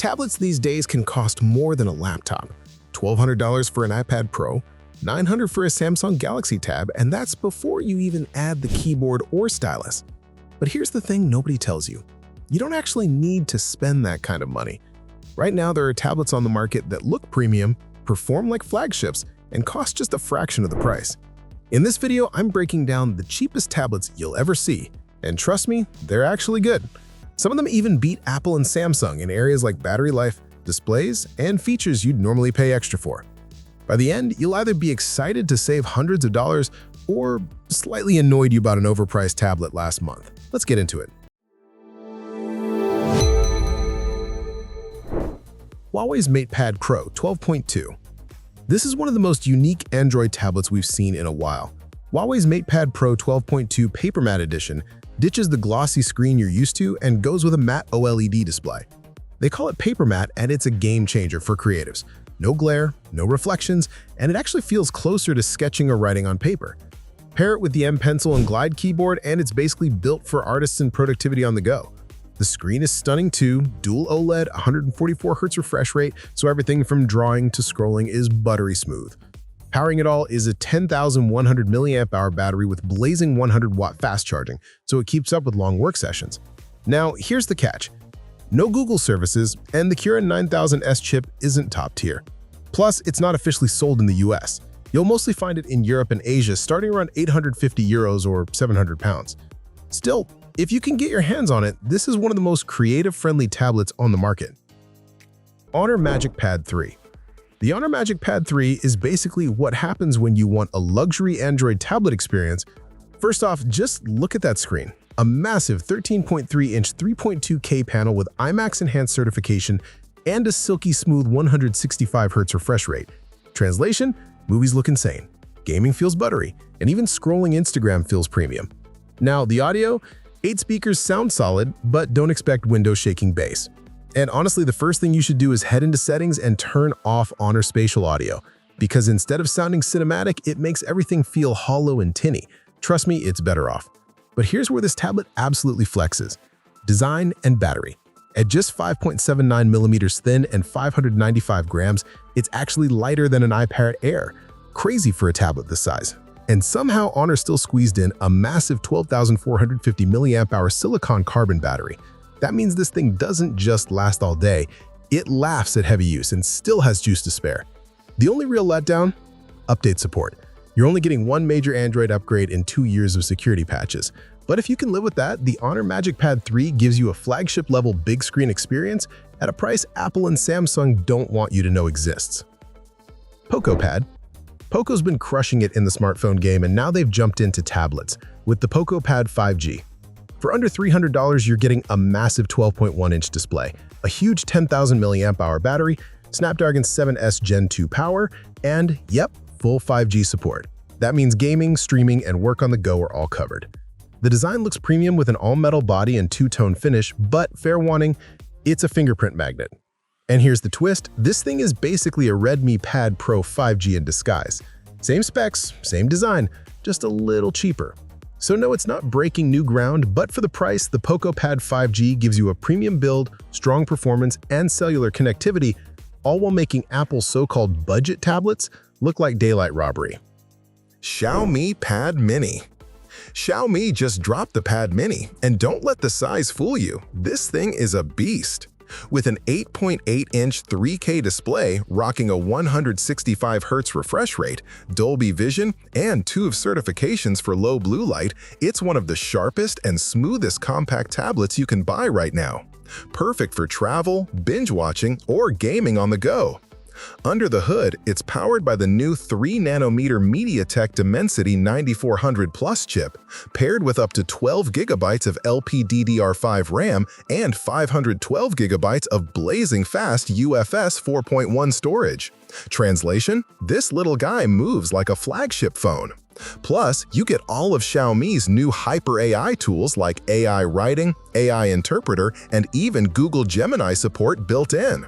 Tablets these days can cost more than a laptop. $1,200 for an iPad Pro, $900 for a Samsung Galaxy Tab, and that's before you even add the keyboard or stylus. But here's the thing nobody tells you. You don't actually need to spend that kind of money. Right now, there are tablets on the market that look premium, perform like flagships, and cost just a fraction of the price. In this video, I'm breaking down the cheapest tablets you'll ever see, and trust me, they're actually good. Some of them even beat Apple and Samsung in areas like battery life, displays, and features you'd normally pay extra for. By the end, you'll either be excited to save hundreds of dollars or slightly annoyed you bought an overpriced tablet last month. Let's get into it. Huawei's MatePad Pro 12.2. This is one of the most unique Android tablets we've seen in a while. Huawei's MatePad Pro 12.2 Paper Matte Edition ditches the glossy screen you're used to and goes with a matte OLED display. They call it Paper Matte, and it's a game changer for creatives. No glare, no reflections, and it actually feels closer to sketching or writing on paper. Pair it with the M Pencil and Glide keyboard, and it's basically built for artists and productivity on the go. The screen is stunning too, dual OLED, 144Hz refresh rate, so everything from drawing to scrolling is buttery smooth. Powering it all is a 10,100 mAh battery with blazing 100-watt fast charging, so it keeps up with long work sessions. Now, here's the catch. No Google services, and the Kirin 9000S chip isn't top tier. Plus, it's not officially sold in the US. You'll mostly find it in Europe and Asia starting around €850 or 700 pounds. Still, if you can get your hands on it, this is one of the most creative-friendly tablets on the market. Honor Magic Pad 3. The Honor Magic Pad 3 is basically what happens when you want a luxury Android tablet experience. First off, just look at that screen. A massive 13.3-inch 3.2K panel with IMAX Enhanced certification and a silky smooth 165Hz refresh rate. Translation: movies look insane, gaming feels buttery, and even scrolling Instagram feels premium. Now, the audio? 8 speakers sound solid, but don't expect window shaking bass. And honestly, the first thing you should do is head into settings and turn off Honor Spatial Audio, because instead of sounding cinematic, it makes everything feel hollow and tinny. Trust me, it's better off. But here's where this tablet absolutely flexes. Design and battery. At just 5.79 millimeters thin and 595 grams, it's actually lighter than an iPad Air. Crazy for a tablet this size. And somehow Honor still squeezed in a massive 12,450 mAh silicon carbon battery. That means this thing doesn't just last all day, it laughs at heavy use and still has juice to spare. The only real letdown? Update support. You're only getting one major Android upgrade in 2 years of security patches. But if you can live with that, the Honor Magic Pad 3 gives you a flagship-level big screen experience at a price Apple and Samsung don't want you to know exists. Poco Pad. Poco's been crushing it in the smartphone game, and now they've jumped into tablets with the Poco Pad 5G. For under $300, you're getting a massive 12.1-inch display, a huge 10,000 mAh battery, Snapdragon 7S Gen 2 power, and, yep, full 5G support. That means gaming, streaming, and work on the go are all covered. The design looks premium with an all-metal body and two-tone finish, but fair warning, it's a fingerprint magnet. And here's the twist, this thing is basically a Redmi Pad Pro 5G in disguise. Same specs, same design, just a little cheaper. So no, it's not breaking new ground, but for the price, the Poco Pad 5G gives you a premium build, strong performance, and cellular connectivity, all while making Apple's so-called budget tablets look like daylight robbery. Xiaomi Pad Mini. Xiaomi just dropped the Pad Mini, and don't let the size fool you. This thing is a beast. With an 8.8-inch 3K display rocking a 165Hz refresh rate, Dolby Vision, and 2 certifications for low blue light, it's one of the sharpest and smoothest compact tablets you can buy right now. Perfect for travel, binge watching, or gaming on the go. Under the hood, it's powered by the new 3nm MediaTek Dimensity 9400 Plus chip, paired with up to 12 GB of LPDDR5 RAM and 512 GB of blazing fast UFS 4.1 storage. Translation: this little guy moves like a flagship phone. Plus, you get all of Xiaomi's new Hyper AI tools like AI Writing, AI Interpreter, and even Google Gemini support built in.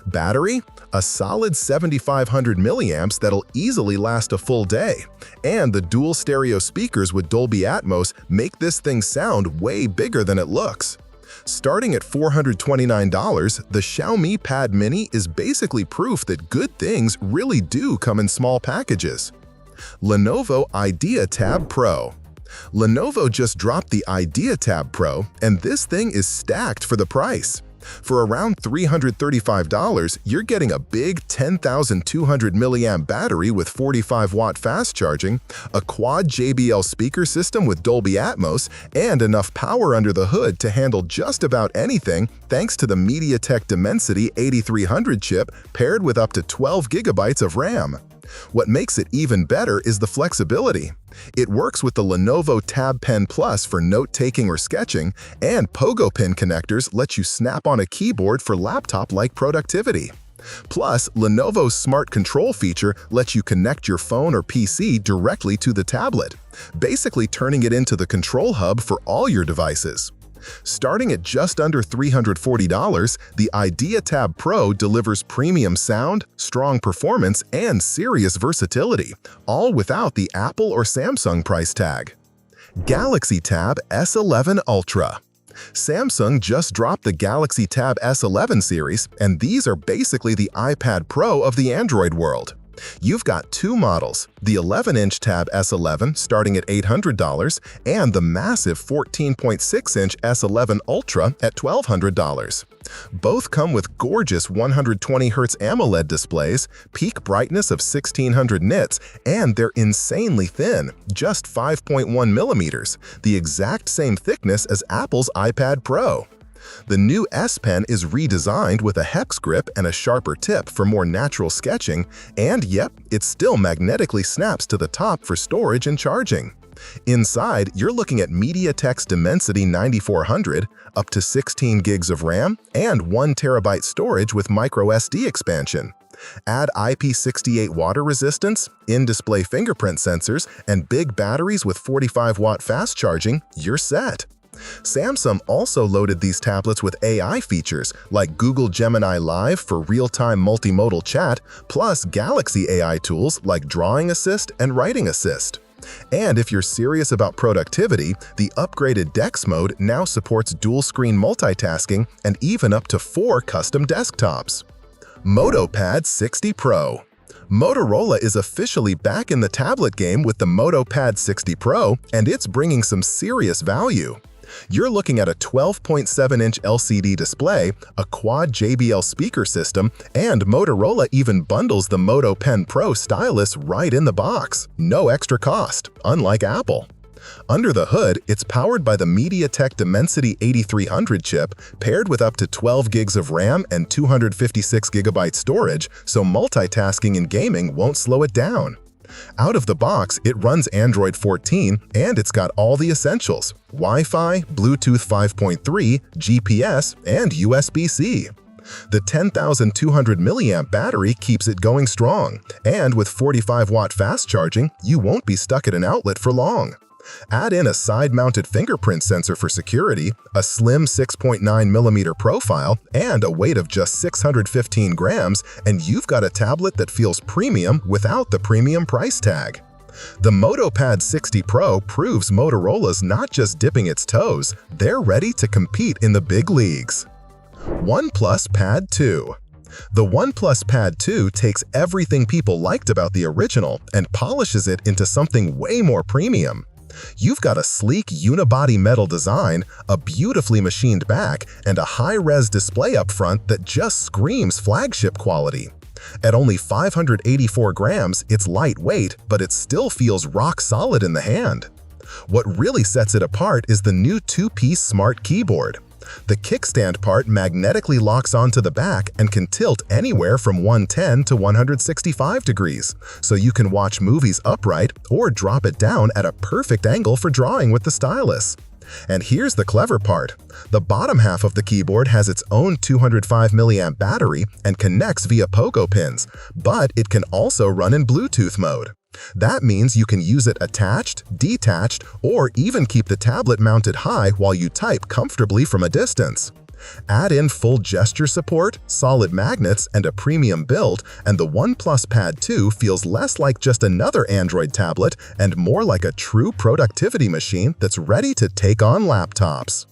Battery? A solid 7,500 milliamps that'll easily last a full day. And the dual stereo speakers with Dolby Atmos make this thing sound way bigger than it looks. Starting at $429, the Xiaomi Pad Mini is basically proof that good things really do come in small packages. Lenovo Idea Tab Pro. Lenovo just dropped the Idea Tab Pro, and this thing is stacked for the price. For around $335, you're getting a big 10,200 mAh battery with 45-watt fast charging, a quad JBL speaker system with Dolby Atmos, and enough power under the hood to handle just about anything thanks to the MediaTek Dimensity 8300 chip paired with up to 12 GB of RAM. What makes it even better is the flexibility. It works with the Lenovo Tab Pen Plus for note-taking or sketching, and Poco pin connectors let you snap on a keyboard for laptop-like productivity. Plus, Lenovo's Smart Control feature lets you connect your phone or PC directly to the tablet, basically turning it into the control hub for all your devices. Starting at just under $340, the Idea Tab Pro delivers premium sound, strong performance, and serious versatility, all without the Apple or Samsung price tag. Galaxy Tab S11 Ultra. Samsung just dropped the Galaxy Tab S11 series, and these are basically the iPad Pro of the Android world. You've got two models, the 11-inch Tab S11 starting at $800 and the massive 14.6-inch S11 Ultra at $1,200. Both come with gorgeous 120Hz AMOLED displays, peak brightness of 1600 nits, and they're insanely thin, just 5.1 millimeters, the exact same thickness as Apple's iPad Pro. The new S Pen is redesigned with a hex grip and a sharper tip for more natural sketching, and yep, it still magnetically snaps to the top for storage and charging. Inside, you're looking at MediaTek's Dimensity 9400, up to 16 gigs of RAM, and 1 terabyte storage with microSD expansion. Add IP68 water resistance, in-display fingerprint sensors, and big batteries with 45-watt fast charging, you're set. Samsung also loaded these tablets with AI features like Google Gemini Live for real-time multimodal chat, plus Galaxy AI tools like Drawing Assist and Writing Assist. And if you're serious about productivity, the upgraded DeX mode now supports dual-screen multitasking and even up to 4 custom desktops. MotoPad 60 Pro. Motorola is officially back in the tablet game with the MotoPad 60 Pro, and it's bringing some serious value. You're looking at a 12.7-inch LCD display, a quad JBL speaker system, and Motorola even bundles the Moto Pen Pro stylus right in the box. No extra cost, unlike Apple. Under the hood, it's powered by the MediaTek Dimensity 8300 chip, paired with up to 12 gigs of RAM and 256 GB storage, so multitasking in gaming won't slow it down. Out of the box, it runs Android 14, and it's got all the essentials: Wi-Fi, Bluetooth 5.3, GPS, and USB-C. The 10,200 mAh battery keeps it going strong, and with 45-watt fast charging, you won't be stuck at an outlet for long. Add in a side-mounted fingerprint sensor for security, a slim 6.9mm profile, and a weight of just 615 grams, and you've got a tablet that feels premium without the premium price tag. The MotoPad 60 Pro proves Motorola's not just dipping its toes, they're ready to compete in the big leagues. OnePlus Pad 2. The OnePlus Pad 2 takes everything people liked about the original and polishes it into something way more premium. You've got a sleek unibody metal design, a beautifully machined back, and a high-res display up front that just screams flagship quality. At only 584 grams, it's lightweight, but it still feels rock solid in the hand. What really sets it apart is the new 2-piece smart keyboard. The kickstand part magnetically locks onto the back and can tilt anywhere from 110 to 165 degrees, so you can watch movies upright or drop it down at a perfect angle for drawing with the stylus. And here's the clever part. The bottom half of the keyboard has its own 205 mAh battery and connects via Poco pins, but it can also run in Bluetooth mode. That means you can use it attached, detached, or even keep the tablet mounted high while you type comfortably from a distance. Add in full gesture support, solid magnets, and a premium build, and the OnePlus Pad 2 feels less like just another Android tablet and more like a true productivity machine that's ready to take on laptops.